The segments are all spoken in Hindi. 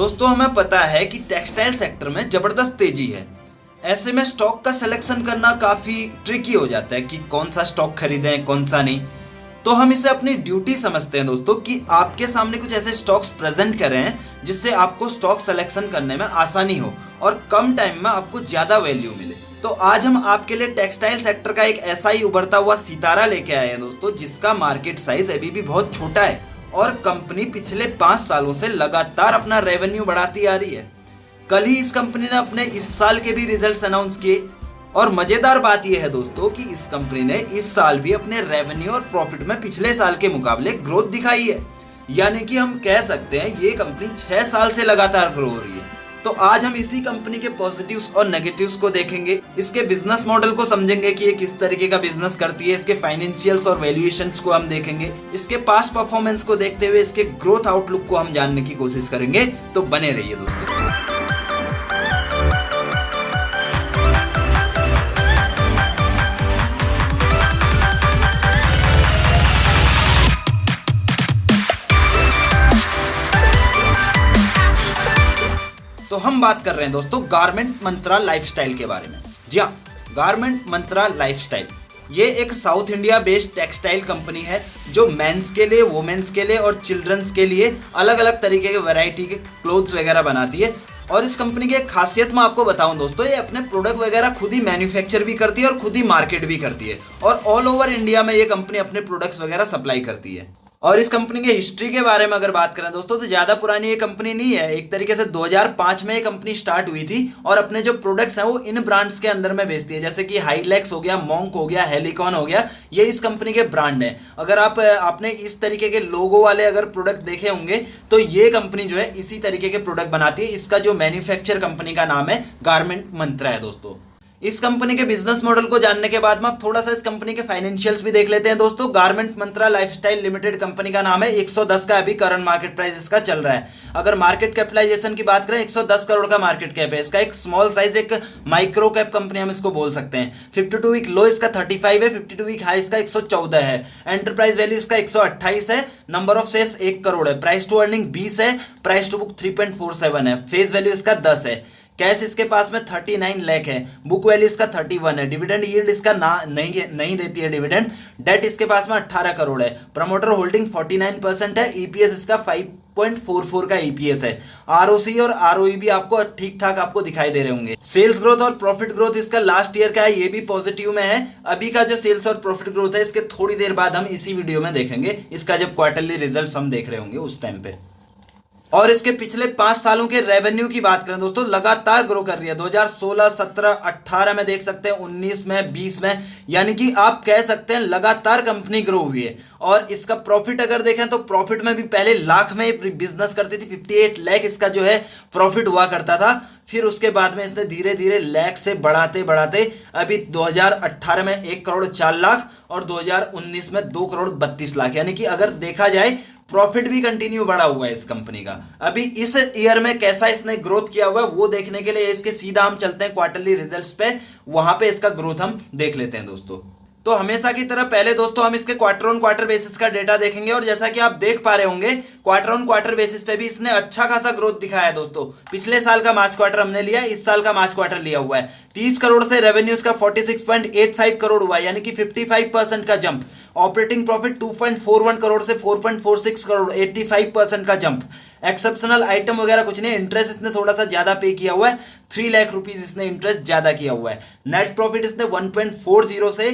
दोस्तों हमें पता है कि टेक्सटाइल सेक्टर में जबरदस्त तेजी है। ऐसे में स्टॉक का सिलेक्शन करना काफी ट्रिकी हो जाता है कि कौन सा स्टॉक खरीदें कौन सा नहीं। तो हम इसे अपनी ड्यूटी समझते हैं दोस्तों कि आपके सामने कुछ ऐसे स्टॉक्स प्रेजेंट करें जिससे आपको स्टॉक सिलेक्शन करने में आसानी हो और कम टाइम में आपको ज्यादा वैल्यू मिले। तो आज हम आपके लिए टेक्सटाइल सेक्टर का एक ऐसा ही उभरता हुआ सितारा लेके आए हैं दोस्तों, जिसका मार्केट साइज अभी भी बहुत छोटा है और कंपनी पिछले 5 सालों से लगातार अपना रेवेन्यू बढ़ाती आ रही है। कल ही इस कंपनी ने अपने इस साल के भी रिजल्ट्स अनाउंस किए और मजेदार बात यह है दोस्तों कि इस कंपनी ने इस साल भी अपने रेवेन्यू और प्रॉफिट में पिछले साल के मुकाबले ग्रोथ दिखाई है। यानी कि हम कह सकते हैं ये कंपनी 6 साल से लगातार ग्रो हो रही है। तो आज हम इसी कंपनी के पॉजिटिव्स और नेगेटिव्स को देखेंगे, इसके बिजनेस मॉडल को समझेंगे कि ये किस तरीके का बिजनेस करती है, इसके फाइनेंशियल्स और वैल्यूएशंस को हम देखेंगे, इसके पास्ट परफॉर्मेंस को देखते हुए इसके ग्रोथ आउटलुक को हम जानने की कोशिश करेंगे। तो बने रहिए दोस्तों। तो हम बात कर रहे हैं दोस्तों गारमेंट मंत्रा लाइफस्टाइल के बारे में। जी हाँ, गारमेंट मंत्रा लाइफस्टाइल ये एक south India based textile company है जो मेंस के लिए, वुमेन्स के लिए और चिल्ड्रंस के लिए अलग अलग तरीके के वैरायटी के क्लोथ्स वगैरह बनाती है। और इस कंपनी की एक खासियत मैं आपको बताऊं दोस्तों, ये अपने प्रोडक्ट वगैरह खुद ही मैन्युफैक्चर भी करती है और खुद ही मार्केट भी करती है और ऑल ओवर इंडिया में ये कंपनी अपने प्रोडक्ट्स वगैरह सप्लाई करती है। और इस कंपनी के हिस्ट्री के बारे में अगर बात करें दोस्तों तो ज्यादा पुरानी ये कंपनी नहीं है। एक तरीके से 2005 में ये कंपनी स्टार्ट हुई थी और अपने जो प्रोडक्ट्स हैं वो इन ब्रांड्स के अंदर में बेचती है, जैसे कि हाईलेक्स हो गया, मॉन्क हो गया, हेलिकॉन हो गया, ये इस कंपनी के ब्रांड है। अगर आपने इस तरीके के लोगो वाले अगर प्रोडक्ट देखे होंगे तो ये कंपनी जो है इसी तरीके के प्रोडक्ट बनाती है। इसका जो मैन्युफैक्चर कंपनी का नाम है गारमेंट मंत्रा है दोस्तों। इस कंपनी के बिजनेस मॉडल को जानने के बाद में आप थोड़ा सा इस कंपनी के फाइनेंशियल्स भी देख लेते हैं दोस्तों। गारमेंट मंत्रा लाइफस्टाइल लिमिटेड कंपनी का नाम है, 110 का अभी करंट मार्केट प्राइस इसका चल रहा है। अगर मार्केट कैपिटलाइजेशन की बात करें 110 करोड़ का मार्केट कैप है। इसका एक स्मॉल साइज, एक माइक्रो कैप कंपनी हम इसको बोल सकते हैं। 52 वीक लो इसका 35 है, 52 वीक हाई इसका 114 है। एंटरप्राइज वैल्यू इसका 128 है। नंबर ऑफ शेयर्स 1 करोड़ है। प्राइस टू अर्निंग 20 है। प्राइस टू बुक 3.47 है। फेस वैल्यू इसका 10 है। कैश इसके पास में 39 लाख है। बुक वैल्यू इसका 31 है। डिविडेंड यील्ड इसका नहीं देती है डिविडेंड। डेट इसके पास में 18 करोड़ है। प्रमोटर होल्डिंग 49% है। ईपीएस इसका 5.44 का ईपीएस है। आरओसी और आरओई भी आपको ठीक ठाक आपको दिखाई दे रहे होंगे। सेल्स ग्रोथ और प्रॉफिट ग्रोथ इसका लास्ट ईयर का है, ये भी पॉजिटिव में है। अभी का जो सेल्स और प्रॉफिट ग्रोथ है इसके थोड़ी देर बाद हम इसी वीडियो में देखेंगे, इसका जब क्वार्टरली रिजल्ट हम देख रहे होंगे उस टाइम पे। और इसके पिछले 5 सालों के रेवेन्यू की बात करें दोस्तों, लगातार ग्रो कर रही है। 2016, 17, 18 में देख सकते हैं, 19 में, 20 में, यानी कि आप कह सकते हैं लगातार कंपनी ग्रो हुई है। और इसका प्रॉफिट अगर देखें तो प्रॉफिट में भी पहले लाख में बिजनेस करती थी। 58 लाख इसका जो है प्रॉफिट हुआ करता था। फिर उसके बाद में इसने धीरे धीरे लाख से बढ़ाते बढ़ाते अभी 2018 में 1 करोड़ 4 लाख और 2019 में 2 करोड़ 32 लाख, यानी कि अगर देखा जाए प्रॉफिट भी कंटिन्यू बढ़ा हुआ है इस कंपनी का। अभी इस ईयर में कैसा इसने ग्रोथ किया हुआ है वो देखने के लिए इसके सीधा हम चलते हैं क्वार्टरली रिजल्ट्स पे, वहां पे इसका ग्रोथ हम देख लेते हैं दोस्तों। तो हमेशा की तरह पहले दोस्तों हम इसके क्वार्टर ऑन क्वार्टर बेसिस का डेटा देखेंगे और जैसा कि आप देख पा रहे होंगे क्वार्टर ऑन क्वार्टर बेसिस पे भी इसने अच्छा खासा ग्रोथ दिखाया है दोस्तों। पिछले साल का मार्च क्वार्टर हमने लिया, इस साल का मार्च क्वार्टर लिया हुआ है। 30 करोड़ से रेवेन्यू इसका 46.85 करोड़ हुआ है, यानी कि 55% का जंप। ऑपरेटिंग प्रॉफिट 2.41 करोड़ से 4.46 करोड़, 85% का जंप। एक्सेप्शनल आइटम वगैरह कुछ नहीं, इंटरेस्ट इसने थोड़ा सा ज्यादा पे किया हुआ है, 3 लाख रुपीज इसने इंटरेस्ट ज्यादा किया हुआ है। नेट प्रॉफिट इसने 1.40 से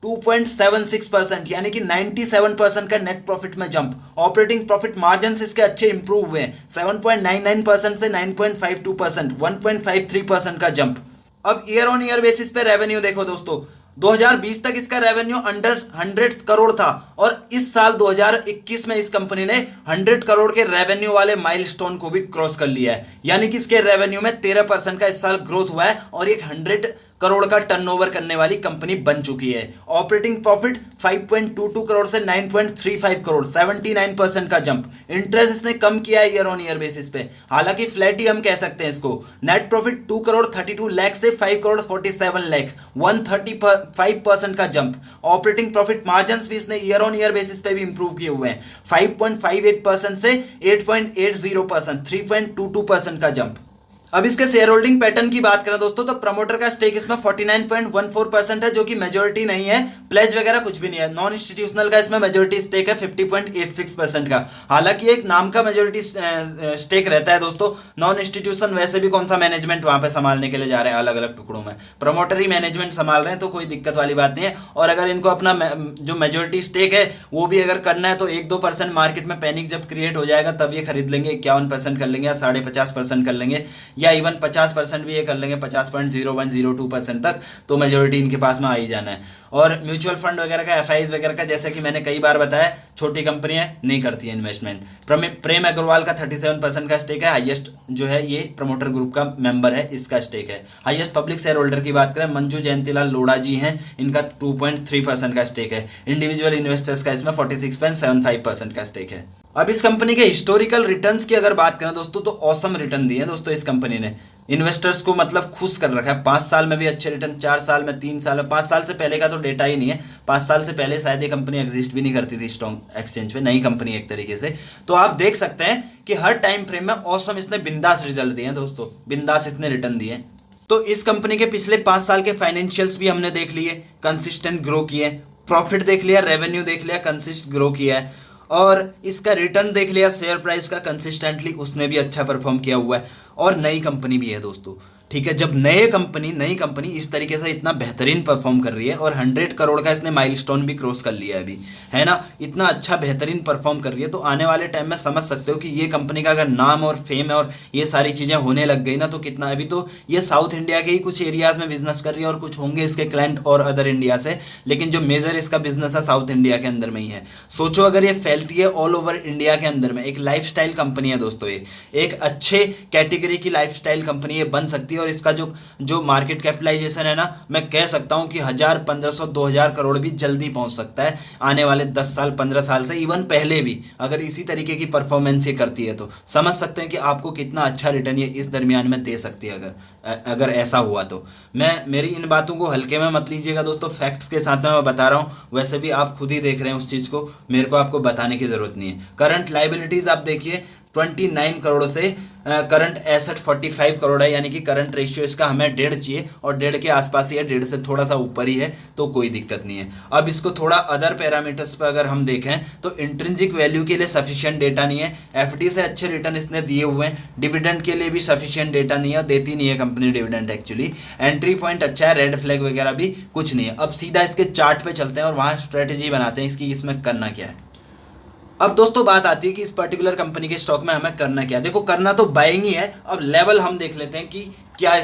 2.76%, यानी कि 97% का नेट प्रॉफिट में जंप। ऑपरेटिंग प्रॉफिट मार्जिन इसके अच्छे इंप्रूव हुए हैं, 7.99% से 9.52%, 1.53% का जंप। अब ईयर ऑन ईयर बेसिस पे रेवेन्यू देखो दोस्तों, 2020 तक इसका रेवेन्यू अंडर 100 करोड़ था और इस साल 2021 में इस कंपनी ने 100 करोड़ के रेवेन्यू वाले माइलस्टोन को भी क्रॉस कर लिया है, यानी कि इसके रेवेन्यू में 13% का इस साल ग्रोथ हुआ है और एक 100 करोड़ का टर्नओवर करने वाली कंपनी बन चुकी है। ऑपरेटिंग प्रॉफिट 5.22 करोड़ से 9.35 करोड़, 79% का जंप। इंटरेस्ट इसने कम किया है ईयर ऑन ईयर बेसिस पे, हालांकि फ्लैट ही हम कह सकते हैं इसको। नेट प्रॉफिट 2 करोड़ 32 लाख से 5 करोड़ 47 लाख, 135% का जंप। ऑपरेटिंग प्रॉफिट मार्जिन भी इसने ईयर ऑन ईयर बेसिस पे भी इंप्रूव किए हुए हैं, 5.58% से 8.80%, 3.22% का जंप। अब इसके शेयर होल्डिंग पैटर्न की बात करें दोस्तों, तो प्रमोटर का स्टेक इसमें 49.14% है, जो कि मेजोरिटी नहीं है, प्लेज वगैरह कुछ भी नहीं है। नॉन इंस्टीट्यूशनल का इसमें मेजोरिटी स्टेक है 50.86% का, हालांकि एक नाम का मेजोरिटी स्टेक रहता है दोस्तों। नॉन इंस्टीट्यूशन वैसे भी कौन सा मैनेजमेंट वहां पे संभालने के लिए जा रहे हैं, अलग अलग टुकड़ों में प्रमोटर ही मैनेजमेंट संभाल रहे हैं, तो कोई दिक्कत वाली बात नहीं है। और अगर इनको अपना जो मेजोरिटी स्टेक है वो भी अगर करना है, तो 1-2% मार्केट में पैनिक जब क्रिएट हो जाएगा तब ये खरीद लेंगे, 51% कर लेंगे या 50.5% कर लेंगे, या इवन 50% भी ये कर लेंगे, 50.0102% तक, तो मेजोरिटी इनके पास में आ ही जाना है। और म्यूचुअल फंड वगैरह का, एफआईज वगैरह का, जैसे कि मैंने कई बार बताया, छोटी कंपनियां नहीं करती है इन्वेस्टमेंट। प्रेम अग्रवाल का 37% का स्टेक है, हाईएस्ट जो है ये प्रमोटर ग्रुप का मेंबर है, इसका स्टेक है। हाईएस्ट पब्लिक शेयर होल्डर की बात करें, मंजू जयंतीलाल लोढ़ा जी हैं, इनका 2.3% का स्टेक है। इंडिविजुअल इन्वेस्टर्स का इसमें 46.75% का स्टेक है। अब इस कंपनी के हिस्टोरिकल रिटर्न्स की अगर बात करें दोस्तों, तो ऑसम रिटर्न दिए हैं दोस्तों इस कंपनी ने, इन्वेस्टर्स को मतलब खुश कर रखा है। 5 साल में भी अच्छे रिटर्न, 4 साल में, 3 साल में। 5 साल से पहले का तो डेटा ही नहीं है, 5 साल से पहले शायद ये कंपनी एग्जिस्ट भी नहीं करती थी स्टॉक एक्सचेंज पे, नई कंपनी एक तरीके से। तो आप देख सकते हैं कि हर टाइम फ्रेम में ऑसम इसने बिंदास रिजल्ट दिए हैं दोस्तों, बिंदास इसने रिटर्न दिए हैं। तो इस कंपनी के पिछले 5 साल के फाइनेंशियल्स भी हमने देख लिए, कंसिस्टेंट ग्रो किए, प्रॉफिट देख लिया, रेवेन्यू देख लिया, कंसिस्टेंट ग्रो किया है, और इसका रिटर्न देख लिया, शेयर प्राइस का कंसिस्टेंटली उसने भी अच्छा परफॉर्म किया हुआ है। और नई कंपनी भी है दोस्तों, ठीक है। जब नई कंपनी इस तरीके से इतना बेहतरीन परफॉर्म कर रही है, और 100 करोड़ का इसने माइलस्टोन भी क्रॉस कर लिया है अभी, है ना, इतना अच्छा बेहतरीन परफॉर्म कर रही है, तो आने वाले टाइम में समझ सकते हो कि ये कंपनी का अगर नाम और फेम है और ये सारी चीज़ें होने लग गई ना, तो कितना। अभी तो ये साउथ इंडिया के ही कुछ एरियाज में बिजनेस कर रही है, और कुछ होंगे इसके क्लाइंट और अदर इंडिया से, लेकिन जो मेजर इसका बिजनेस है साउथ इंडिया के अंदर में ही है। सोचो अगर ये फैलती है ऑल ओवर इंडिया के अंदर में, एक लाइफस्टाइल कंपनी है दोस्तों, ये एक अच्छे कैटेगरी की लाइफस्टाइल कंपनी ये बन सकती है। और इसका जो मार्केट कैपिटलाइजेशन है ना, मैं कह सकता हूं कि 1000, 1500, 2000 करोड़ भी जल्दी पहुंच सकता है आने वाले 10 साल, 15 साल से, इवन पहले भी, अगर इसी तरीके की परफॉर्मेंस ये करती है। तो समझ सकते हैं कि आपको कितना अच्छा रिटर्न ये इस दरमियान में दे सकती है अगर ऐसा हुआ तो। मेरी इन बातों को हल्के में मत लीजिएगा दोस्तों, फैक्ट्स के साथ में मैं बता रहा हूँ, वैसे भी आप खुद ही देख रहे हैं उस चीज़ को, मेरे को आपको बताने की ज़रूरत नहीं है। करंट लाइबिलिटीज़ आप देखिए 29 करोड़ से करंट एसेट 45 करोड़ है, यानी कि करंट रेशियो इसका हमें 1.5 चाहिए, और 1.5 के आसपास ही है, 1.5 से थोड़ा सा ऊपर ही है, तो कोई दिक्कत नहीं है। अब इसको थोड़ा अदर पैरामीटर्स पर अगर हम देखें, तो इंट्रिंसिक वैल्यू के लिए सफिशिएंट डेटा नहीं है, एफडी से अच्छे रिटर्न इसने दिए हुए हैं, डिविडेंड के लिए भी सफिशिएंट डेटा नहीं है, देती नहीं है company dividend actually, entry point अच्छा है, रेड फ्लैग वगैरह भी कुछ नहीं है। अब सीधा इसके चार्ट पे चलते हैं और वहाँ स्ट्रेटेजी बनाते हैं इसकी, इसमें करना क्या है। अब दोस्तों बात आती है कि इस पर्टिकुलर कंपनी के स्टॉक में हमें करना क्या है। देखो, करना तो बाइंग ही है। अब लेवल हम देख लेते हैं कि क्या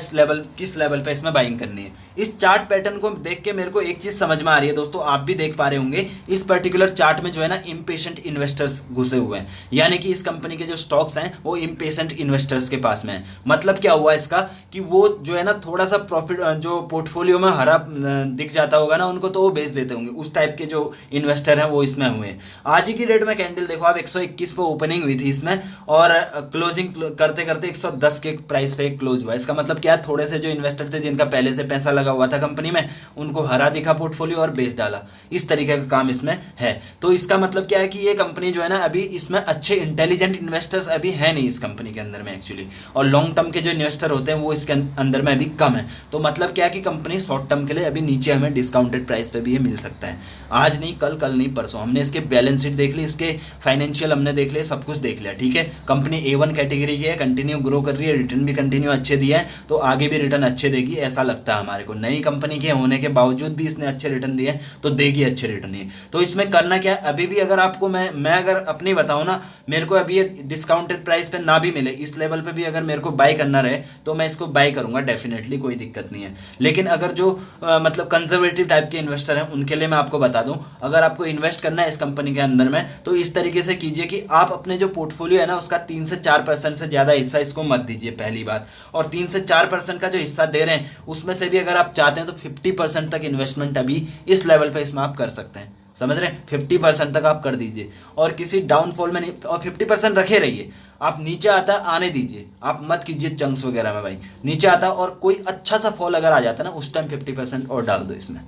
किस लेवल पे इसमें बाइंग करनी है। इस चार्ट पैटर्न को देख के मेरे को एक चीज समझ में आ रही है दोस्तों, आप भी देख पा रहे होंगे, इस पर्टिकुलर चार्ट में जो है ना इम्पेशेंट इन्वेस्टर्स घुसे हुए हैं, यानी कि इस कंपनी के जो स्टॉक्स हैं वो इम्पेशेंट इन्वेस्टर्स के पास में है। मतलब क्या हुआ इसका कि वो जो है ना थोड़ा सा प्रॉफिट जो पोर्टफोलियो में हरा दिख जाता होगा ना, उनको तो वो बेच देते होंगे, उस टाइप के जो इन्वेस्टर हैं वो इसमें हुए हैं। आज ही की डेट में कैंडल देखो आप, 121 पे ओपनिंग हुई थी इसमें, और क्लोजिंग करते करते 110 के प्राइस पे क्लोज हुआ। इसका मतलब क्या, थोड़े से जो इन्वेस्टर थे जिनका पहले से पैसा लगा हुआ था कंपनी में, उनको हरा दिखा पोर्टफोलियो और बेच डाला, इस तरीके का काम इसमें है। तो इसका मतलब क्या है कि ये कंपनी जो है ना अभी इसमें अच्छे इंटेलिजेंट इन्वेस्टर्स अभी है नहीं इस कंपनी के अंदर में एक्चुअली, और लॉन्ग टर्म के जो इन्वेस्टर होते हैं वो इसके अंदर में अभी कम है। तो मतलब क्या है कि कंपनी शॉर्ट टर्म के लिए अभी नीचे हमें डिस्काउंटेड प्राइस पे भी ये मिल सकता है। आज नहीं कल, कल नहीं परसों। हमने इसके बैलेंस शीट देख ली, इसके फाइनेंशियल हमने देख लिया, सब कुछ देख लिया, ठीक है। कंपनी A1 कैटेगरी की है, कंटिन्यू ग्रो कर रही है, रिटर्न भी कंटिन्यू अच्छे दिए हैं, तो आगे भी रिटर्न अच्छे देगी ऐसा लगता है हमारे को। नई कंपनी के होने के बावजूद भी इसने अच्छे रिटर्न दिए तो देगी अच्छे रिटर्न ही। तो इसमें करना क्या है, अभी भी अगर आपको मैं अगर अपनी बताऊं ना, मेरे को अभी ये डिस्काउंटेड प्राइस पे ना भी मिले, इस लेवल पे भी अगर मेरे को बाय करना रहे तो मैं इसको बाय करूंगा डेफिनेटली, कोई दिक्कत नहीं है। लेकिन अगर जो मतलब कंजर्वेटिव टाइप के इन्वेस्टर हैं उनके लिए मैं आपको बता दूं, अगर आपको इन्वेस्ट करना है इस कंपनी के अंदर में तो इस तरीके से कीजिए कि आप अपने जो पोर्टफोलियो है ना उसका 3 से 4% से ज़्यादा हिस्सा इसको मत दीजिए, पहली बात। और 3 से 4% का जो हिस्सा दे रहे हैं उसमें से भी अगर आप चाहते हैं तो 50% तक इन्वेस्टमेंट अभी इस लेवल पे इसमें आप कर सकते हैं। समझ रहे हैं? 50% तक आप कर दीजिए और किसी डाउनफॉल में नहीं, और 50% रखे रहिए। आप नीचे आता आने दीजिए, आप मत कीजिए चंक्स वगैरह में भाई। नीचे आता और कोई अच्छा सा फॉल अगर आ जाता है ना, उस टाइम 50% और डाल दो इसमें।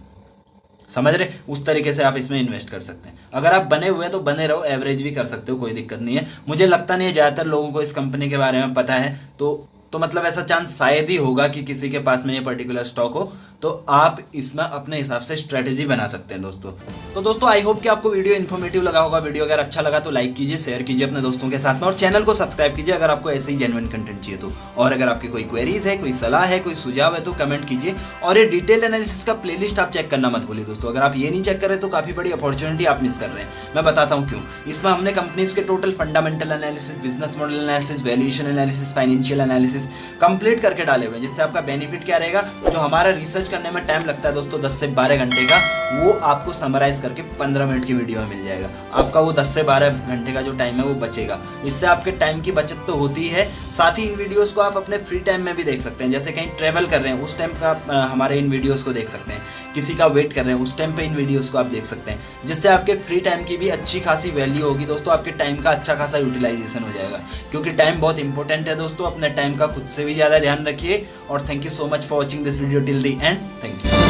समझ रहे? उस तरीके से आप इसमें इन्वेस्ट कर सकते हैं। अगर आप बने हुए हैं तो बने रहो, एवरेज भी कर सकते हो, कोई दिक्कत नहीं है। मुझे लगता नहीं है ज़्यादातर लोगों को इस कंपनी के बारे में पता है, तो मतलब ऐसा चांस शायद ही होगा कि किसी के पास में ये पर्टिकुलर स्टॉक हो। तो आप इसमें अपने हिसाब से स्ट्रेटेजी बना सकते हैं दोस्तों। तो दोस्तों आई होप कि आपको वीडियो इन्फॉर्मेटिव लगा होगा। वीडियो अगर अच्छा लगा तो लाइक कीजिए, शेयर कीजिए अपने दोस्तों के साथ में, और चैनल को सब्सक्राइब कीजिए अगर आपको ऐसे ही जेन्युइन कंटेंट चाहिए तो। और अगर आपकी कोई क्वेरीज है, कोई सलाह है, कोई सुझाव है तो कमेंट कीजिए। और ये डिटेल एनालिसिस का प्लेलिस्ट आप चेक करना मत भूलिए दोस्तों। अगर आप ये नहीं चेक कर रहे तो काफ़ी बड़ी अपॉर्चुनिटी आप मिस कर रहे हैं। मैं बताता हूँ क्यों। इसमें हमने कंपनीज के total fundamental analysis, business model analysis, valuation analysis, financial analysis complete करके डाले हुए हैं, जिससे आपका बेनिफिट क्या रहेगा। जो हमारा रिसर्च करने में टाइम लगता है दोस्तों 10 से 12 घंटे का, वो आपको समराइज करके 15 मिनट की वीडियो में मिल जाएगा। आपका वो 10 से 12 घंटे का जो टाइम है वो बचेगा। इससे आपके टाइम की बचत तो होती है, साथ ही इन वीडियोस को आप अपने फ्री टाइम में भी देख सकते हैं। जैसे कहीं ट्रैवल कर रहे हैं उस टाइम का हमारे इन वीडियोस को देख सकते हैं, किसी का वेट कर रहे हैं उस टाइम पे इन वीडियोस को आप देख सकते हैं, जिससे आपके फ्री टाइम की भी अच्छी खासी वैल्यू होगी दोस्तों। आपके टाइम का अच्छा खासा यूटिलाइजेशन हो जाएगा, क्योंकि टाइम बहुत इंपॉर्टेंट है दोस्तों। अपने टाइम का खुद से भी ज़्यादा ध्यान रखिए। और thank you so much for watching this video till the end. Thank you.